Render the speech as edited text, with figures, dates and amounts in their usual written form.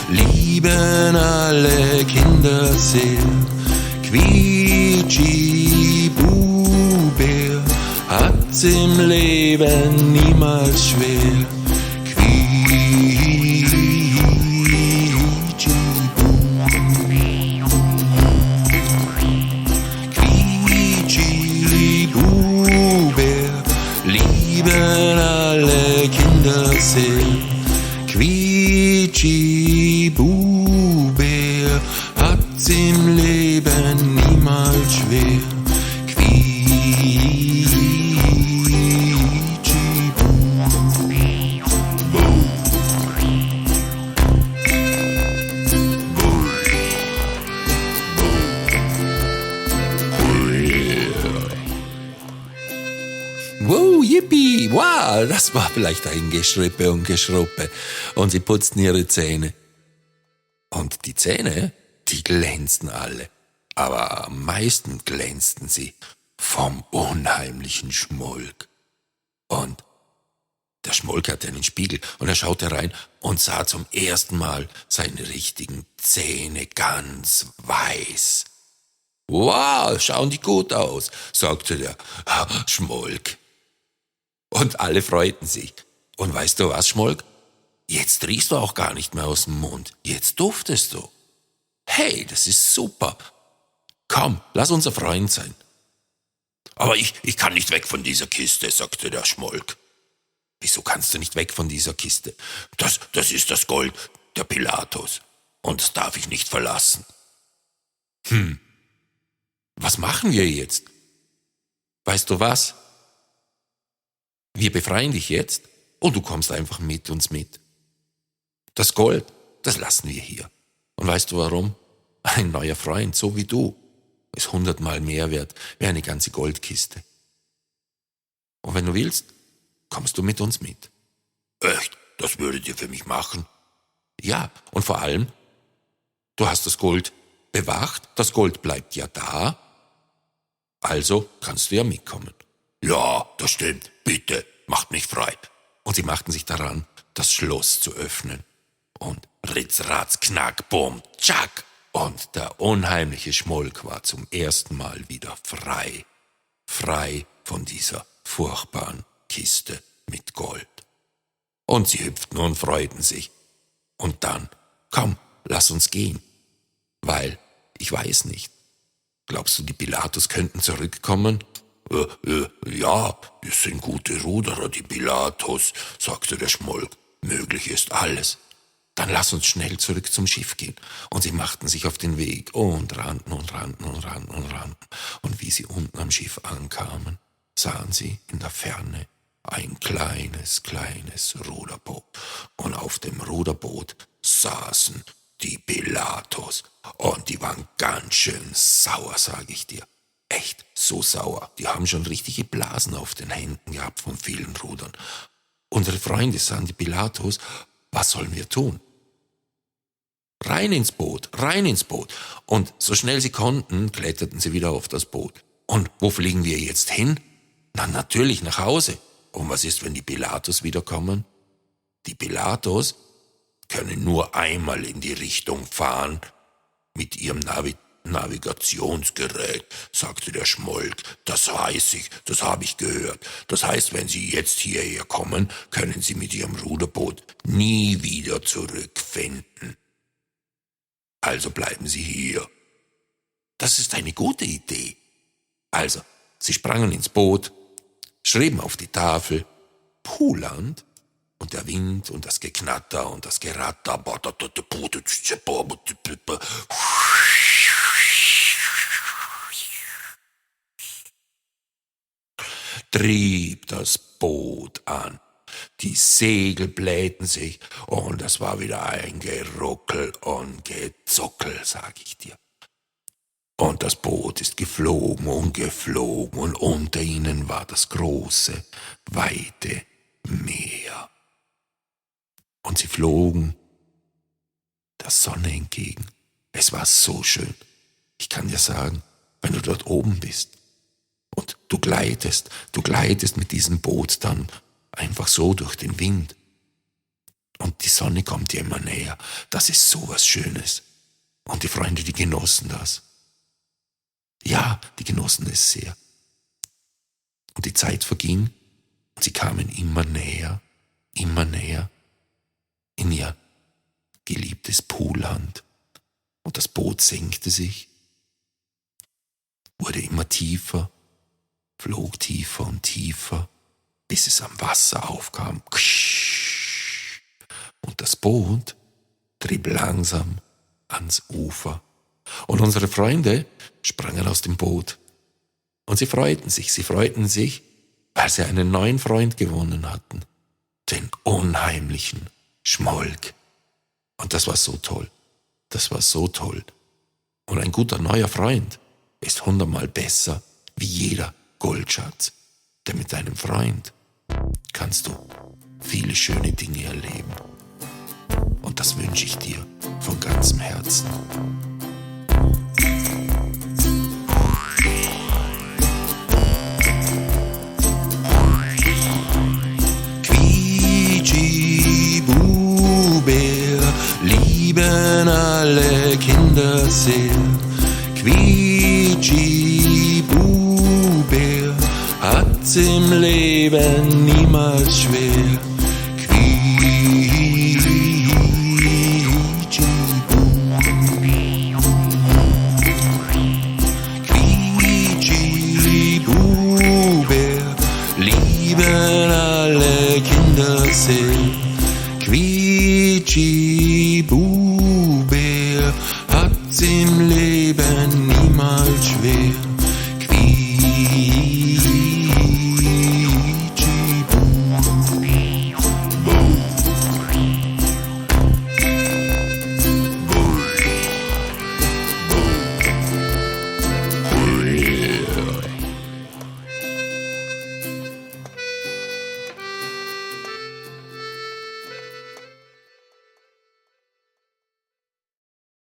Lieben alle Kinder sehr. Quietschi-Bube hat's im Leben niemals schwer. Quietschi-Bube lieben alle Kinder sehr. Quietschi-Bube hat's im Leben niemals schwer. Wow, yippie, wow, das war vielleicht ein Geschrippe und Geschruppe. Und sie putzten ihre Zähne. Und die Zähne, die glänzten alle. Aber am meisten glänzten sie vom unheimlichen Schmolk. Und der Schmolk hatte einen Spiegel und er schaute rein und sah zum ersten Mal seine richtigen Zähne ganz weiß. Wow, schauen die gut aus, sagte der Schmolk. Und alle freuten sich. Und weißt du was, Schmolk? Jetzt riechst du auch gar nicht mehr aus dem Mund. Jetzt duftest du. Hey, das ist super. Komm, lass unser Freund sein. Aber ich kann nicht weg von dieser Kiste, sagte der Schmolk. Wieso kannst du nicht weg von dieser Kiste? Das ist das Gold der Pilatus. Und das darf ich nicht verlassen. Was machen wir jetzt? Weißt du was? Wir befreien dich jetzt und du kommst einfach mit uns mit. Das Gold, das lassen wir hier. Und weißt du warum? Ein neuer Freund, so wie du, ist 100-mal mehr wert wie eine ganze Goldkiste. Und wenn du willst, kommst du mit uns mit. Echt? Das würdet ihr für mich machen? Ja, und vor allem, du hast das Gold bewacht, das Gold bleibt ja da, also kannst du ja mitkommen. Ja, das stimmt. Bitte, macht mich frei. Und sie machten sich daran, das Schloss zu öffnen. Und ritz, ratz, knack, bumm, tschack. Und der unheimliche Schmolk war zum ersten Mal wieder frei. Frei von dieser furchtbaren Kiste mit Gold. Und sie hüpften und freuten sich. Und dann, komm, lass uns gehen. Weil, ich weiß nicht, glaubst du, die Pilatus könnten zurückkommen? Ja, das sind gute Ruderer, die Pilatus, sagte der Schmolk. Möglich ist alles. Dann lass uns schnell zurück zum Schiff gehen. Und sie machten sich auf den Weg und rannten und rannten und rannten und rannten. Und wie sie unten am Schiff ankamen, sahen sie in der Ferne ein kleines Ruderboot. Und auf dem Ruderboot saßen die Pilatus. Und die waren ganz schön sauer, sage ich dir. Echt so sauer. Die haben schon richtige Blasen auf den Händen gehabt von vielen Rudern. Unsere Freunde sahen die Pilatus. Was sollen wir tun? Rein ins Boot, rein ins Boot. Und so schnell sie konnten, kletterten sie wieder auf das Boot. Und wo fliegen wir jetzt hin? Na, natürlich nach Hause. Und was ist, wenn die Pilatus wiederkommen? Die Pilatus können nur einmal in die Richtung fahren mit ihrem Navigationsgerät, sagte der Schmolk. Das weiß ich, das habe ich gehört. Das heißt, wenn Sie jetzt hierher kommen, können Sie mit Ihrem Ruderboot nie wieder zurückfinden. Also bleiben Sie hier. Das ist eine gute Idee. Also, sie sprangen ins Boot, schrieben auf die Tafel Puhland und der Wind und das Geknatter und das Geratter trieb das Boot an. Die Segel blähten sich und es war wieder ein Geruckel und Gezuckel, sag ich dir. Und das Boot ist geflogen und unter ihnen war das große, weite Meer. flogen der Sonne entgegen. Es war so schön. Ich kann dir sagen, wenn du dort oben bist und du gleitest mit diesem Boot dann einfach so durch den Wind und die Sonne kommt dir immer näher. Das ist so was Schönes. Und die Freunde, die genossen das. Ja, die genossen es sehr. Und die Zeit verging und sie kamen immer näher in ihr geliebtes Poolland. Und das Boot senkte sich, wurde immer tiefer, flog tiefer und tiefer, bis es am Wasser aufkam. Und das Boot trieb langsam ans Ufer. Und unsere Freunde sprangen aus dem Boot. Und sie freuten sich, weil sie einen neuen Freund gewonnen hatten. Den unheimlichen Schmolk. Und das war so toll. Und ein guter neuer Freund ist 100-mal besser wie jeder Goldschatz. Denn mit deinem Freund kannst du viele schöne Dinge erleben. Und das wünsche ich dir von ganzem Herzen. Quietschi-Bube lieben alle Kinder sehr. Quietschi-Bube hat's im Leben niemals schwer. Lieben alle Kinder sehr.